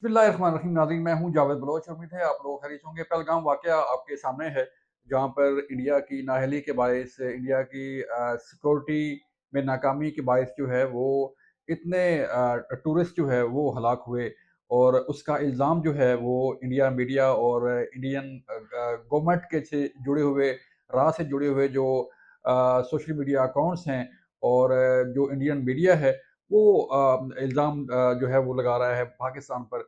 बिस्मिल्लाहिर्रहमानिर्रहीम। नाज़रीन, मैं हूँ जावेद बलोच। उम्मीद है आप लोग खैरियत होंगे। पहलगाम वाक़या आपके सामने है, जहाँ पर इंडिया की नाअहली के बाइस, इंडिया की सिक्योरिटी में नाकामी के बाइस जो है वो इतने टूरिस्ट जो है वो हलाक हुए, और उसका इल्ज़ाम जो है वो इंडिया मीडिया और इंडियन गवर्नमेंट के से जुड़े हुए, राह से जुड़े हुए जो सोशल मीडिया अकाउंट्स हैं, और जो इंडियन मीडिया है वो इल्ज़ाम जो है वो लगा रहा है पाकिस्तान पर।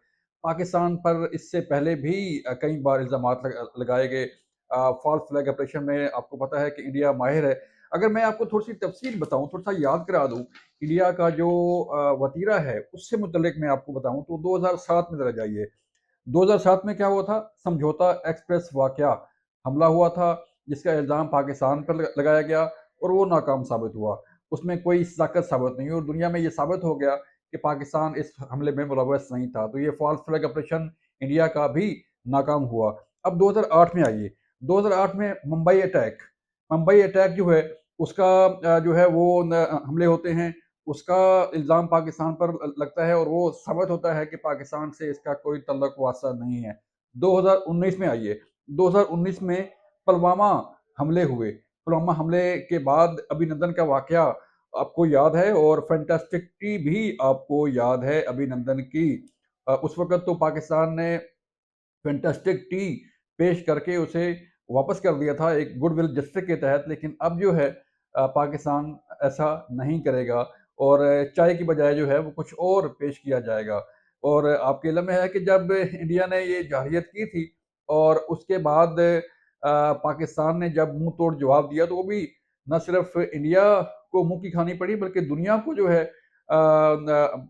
पाकिस्तान पर इससे पहले भी कई बार इल्ज़ामात लगाए गए। फ़ॉल्स फ्लैग ऑपरेशन में आपको पता है कि इंडिया माहिर है। अगर मैं आपको थोड़ी-सी तफ़सील बताऊँ, थोड़ा-सा याद करा दूँ, इंडिया का जो वतीरा है, उससे मुतल्लिक मैं आपको बताऊँ तो 2007 में ज़रा जाइए। 2007 में क्या हुआ था? समझौता एक्सप्रेस वाक़या, हमला हुआ था, जिसका इल्ज़ाम पाकिस्तान पर लगाया गया और वो नाकाम साबित हुआ। उसमें कोई सदाकत साबित नहीं हुई, और दुनिया में ये साबित हो गया कि पाकिस्तान इस हमले में मुलव्वस नहीं था। तो ये फ़ॉल्स फ्लैग ऑपरेशन इंडिया का भी नाकाम हुआ। अब 2008 में आइए, 2008 में मुंबई अटैक जो है उसका जो है वो हमले होते हैं, उसका इल्ज़ाम पाकिस्तान पर लगता है, और वो साबित होता है कि पाकिस्तान से इसका कोई तल्लुक वास्ता नहीं है। 2019 में आइए, 2019 में पुलवामा हमले हुए। पुलवामा हमले के बाद अभिनंदन का वाक़या आपको याद है, और फैंटास्टिक टी भी आपको याद है अभिनंदन की। उस वक़्त तो पाकिस्तान ने फैंटास्टिक टी पेश करके उसे वापस कर दिया था एक गुडविल जेस्चर के तहत, लेकिन अब जो है पाकिस्तान ऐसा नहीं करेगा, और चाय की बजाय जो है वो कुछ और पेश किया जाएगा। और आपके इल्म में है कि जब इंडिया ने ये जारहियत की थी, और उसके बाद पाकिस्तान ने जब मुंह तोड़ जवाब दिया, तो वो भी न सिर्फ इंडिया को मुंह की खानी पड़ी, बल्कि दुनिया को जो है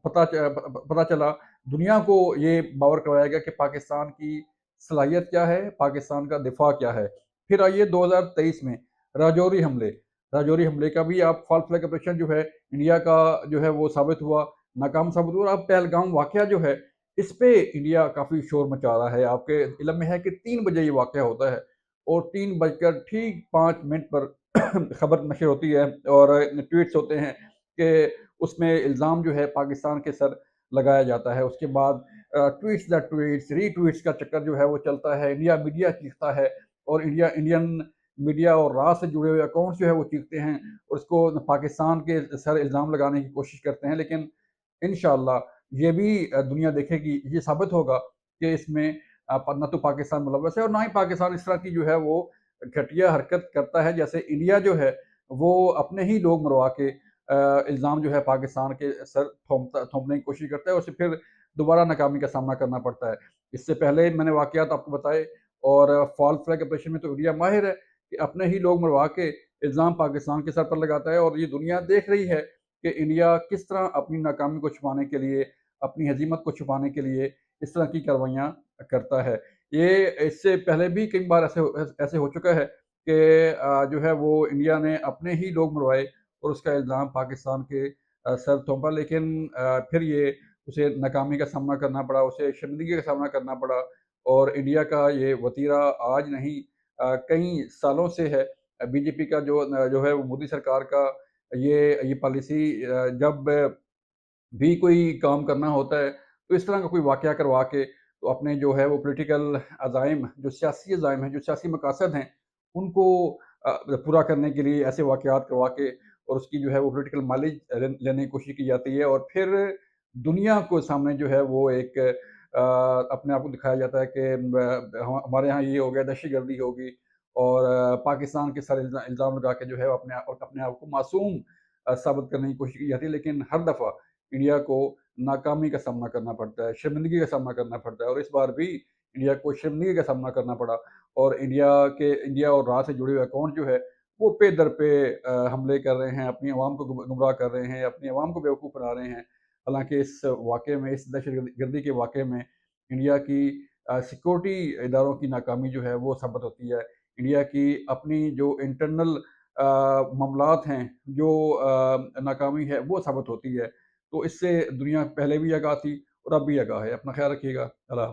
पता चला, दुनिया को ये बावर करवाया गया कि पाकिस्तान की सलाहियत क्या है, पाकिस्तान का दिफा क्या है। फिर आइए 2023 में राजौरी हमले। राजौरी हमले का भी आप फॉल्स फ्लैग ऑपरेशन जो है इंडिया का जो है वो साबित हुआ, नाकाम साबित हुआ। और अब पहलगाम वाक़या जो है, इस पे इंडिया काफ़ी शोर मचा रहा है। आपके इल्म में है कि 3 बजे ये वाक़या होता है, और 3 बजकर ठीक 5 मिनट पर खबर नशर होती है, और ट्वीट्स होते हैं कि उसमें इल्ज़ाम जो है पाकिस्तान के सर लगाया जाता है। उसके बाद ट्वीट्स द ट्वीट्स, रीट्वीट्स का चक्कर जो है वो चलता है। इंडिया मीडिया चीखता है, और इंडियन मीडिया और राह से जुड़े हुए अकाउंट्स जो है वो चीखते हैं, और उसको पाकिस्तान के सर इल्ज़ाम लगाने की कोशिश करते हैं। लेकिन इंशाअल्लाह ये भी दुनिया देखेगी, ये साबित होगा कि इसमें ना तो पाकिस्तान मुलव्वस है, और ना ही पाकिस्तान इस तरह की जो है वो घटिया हरकत करता है, जैसे इंडिया जो है वो अपने ही लोग मरवा के इल्ज़ाम जो है पाकिस्तान के सर थोपने की कोशिश करता है, और उसे फिर दोबारा नाकामी का सामना करना पड़ता है। इससे पहले मैंने वाक़यात आपको बताए, और फॉल्स फ्लैग ऑपरेशन में तो इंडिया माहिर है कि अपने ही लोग मरवा के इल्ज़ाम पाकिस्तान के सर पर लगाता है, और ये दुनिया देख रही है कि इंडिया किस तरह अपनी नाकामी को छुपाने के लिए, अपनी हज़ीमत को छुपाने के लिए इस तरह की कार्रवाइयाँ करता है। ये इससे पहले भी कई बार ऐसे हो चुका है कि जो है वो इंडिया ने अपने ही लोग मरवाए, और उसका इल्ज़ाम पाकिस्तान के सर थोपा, लेकिन फिर ये उसे नाकामी का सामना करना पड़ा, उसे शर्मिंदगी का सामना करना पड़ा। और इंडिया का ये वतीरा आज नहीं, कई सालों से है। बीजेपी का जो है वो मोदी सरकार का ये पॉलिसी, जब भी कोई काम करना होता है, तो इस तरह का कोई वाक़या करवा के, तो अपने जो है वो पॉलिटिकल अज़ाइम, जो सियासी अज़ाइम हैं, जो सियासी मकासद हैं, उनको पूरा करने के लिए ऐसे वाक़यात करवा के, और उसकी जो है वो पॉलिटिकल माइलेज लेने की कोशिश की जाती है, और फिर दुनिया को सामने जो है वो एक अपने आप को दिखाया जाता है कि हमारे यहाँ ये हो गया, दहशतगर्दी होगी, और पाकिस्तान के सर इल्ज़ाम लगा के जो है अपने आप को मासूम साबित करने की कोशिश की जाती है। लेकिन हर दफ़ा इंडिया को नाकामी का सामना करना पड़ता है, शर्मिंदगी का सामना करना पड़ता है, और इस बार भी इंडिया को शर्मिंदगी का सामना करना पड़ा। और इंडिया और राह से जुड़े हुए अकाउंट जो है वो पे दर पे हमले कर रहे हैं, अपनी आवाम को गुमराह कर रहे हैं, अपनी आवाम को बेवकूफ़ बना रहे हैं। हालाँकि इस वाक़ये में, इस दहशत गर्दी के वाक़ये में इंडिया की सिक्योरिटी इदारों की नाकामी जो है वो साबित होती है। इंडिया की अपनी जो इंटरनल मामलात हैं, जो नाकामी है वो साबित होती है। तो इससे दुनिया पहले भी आगाह थी, और अब भी आगाह है। अपना ख़्याल रखिएगा। अल्लाह हाफ़िज़।